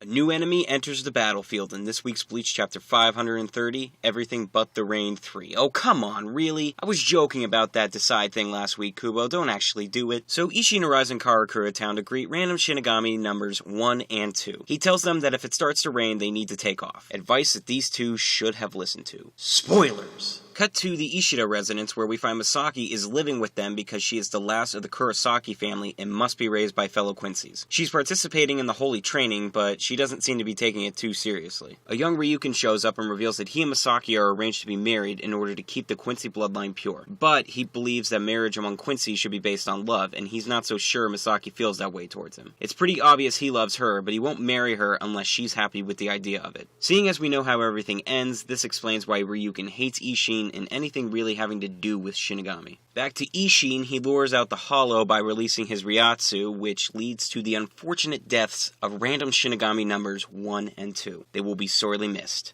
A new enemy enters the battlefield in this week's Bleach chapter 530, Everything But the Rain 3. Oh, come on, really? I was joking about that decide thing last week, Kubo. Don't actually do it. So Isshin arrives in Karakura Town to greet random Shinigami numbers 1 and 2. He tells them that if it starts to rain, they need to take off. Advice that these two should have listened to. Spoilers! Cut to the Ishida residence where we find Masaki is living with them because she is the last of the Kurosaki family and must be raised by fellow Quincy's. She's participating in the holy training, but she doesn't seem to be taking it too seriously. A young Ryukin shows up and reveals that he and Masaki are arranged to be married in order to keep the Quincy bloodline pure. But he believes that marriage among Quincy should be based on love, and he's not so sure Masaki feels that way towards him. It's pretty obvious he loves her, but he won't marry her unless she's happy with the idea of it. Seeing as we know how everything ends, this explains why Ryukin hates Isshin and anything really having to do with Shinigami. Back to Isshin, he lures out the Hollow by releasing his Ryatsu, which leads to the unfortunate deaths of random Shinigami numbers 1 and 2. They will be sorely missed.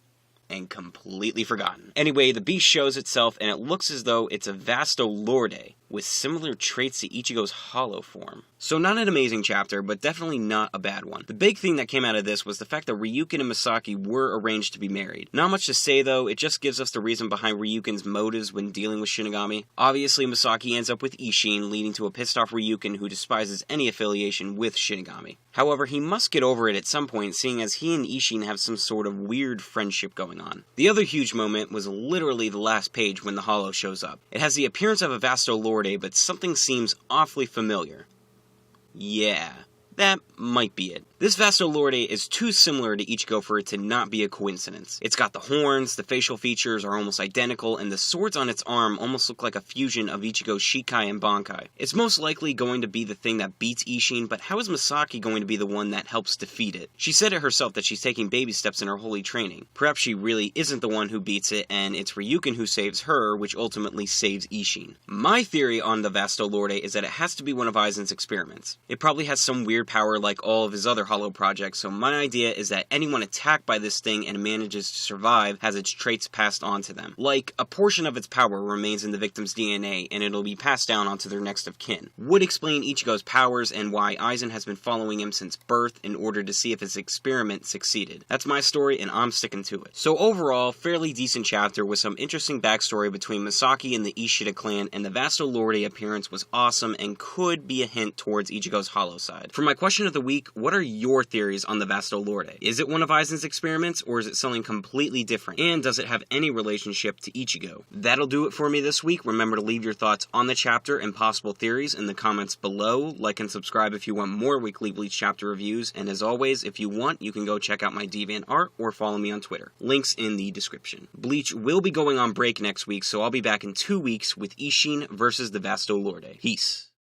And completely forgotten. Anyway, the beast shows itself, and it looks as though it's a Vasto Lorde, with similar traits to Ichigo's hollow form. So not an amazing chapter, but definitely not a bad one. The big thing that came out of this was the fact that Ryukin and Masaki were arranged to be married. Not much to say though, it just gives us the reason behind Ryukin's motives when dealing with Shinigami. Obviously Masaki ends up with Isshin, leading to a pissed off Ryukin who despises any affiliation with Shinigami. However, he must get over it at some point, seeing as he and Isshin have some sort of weird friendship going on. The other huge moment was literally the last page when the Hollow shows up. It has the appearance of a Vasto Lorde, but something seems awfully familiar. Yeah, that might be it. This Vasto Lorde is too similar to Ichigo for it to not be a coincidence. It's got the horns, the facial features are almost identical, and the swords on its arm almost look like a fusion of Ichigo's Shikai and Bankai. It's most likely going to be the thing that beats Isshin, but how is Masaki going to be the one that helps defeat it? She said it herself that she's taking baby steps in her holy training. Perhaps she really isn't the one who beats it, and it's Ryukin who saves her, which ultimately saves Isshin. My theory on the Vasto Lorde is that it has to be one of Aizen's experiments. It probably has some weird power like all of his other Hollow projects, so my idea is that anyone attacked by this thing and manages to survive has its traits passed on to them. Like, a portion of its power remains in the victim's DNA, and it'll be passed down onto their next of kin. Would explain Ichigo's powers and why Aizen has been following him since birth in order to see if his experiment succeeded. That's my story, and I'm sticking to it. So overall, fairly decent chapter with some interesting backstory between Masaki and the Ishida clan, and the Vasto Lorde appearance was awesome and could be a hint towards Ichigo's Hollow side. For my question of the week, what are your theories on the Vasto Lorde? Is it one of Aizen's experiments, or is it something completely different? And does it have any relationship to Ichigo? That'll do it for me this week. Remember to leave your thoughts on the chapter and possible theories in the comments below. Like and subscribe if you want more weekly Bleach chapter reviews, and as always, if you want, you can go check out my Deviant Art or follow me on Twitter. Links in the description. Bleach will be going on break next week, so I'll be back in 2 weeks with Isshin versus the Vasto Lorde. Peace.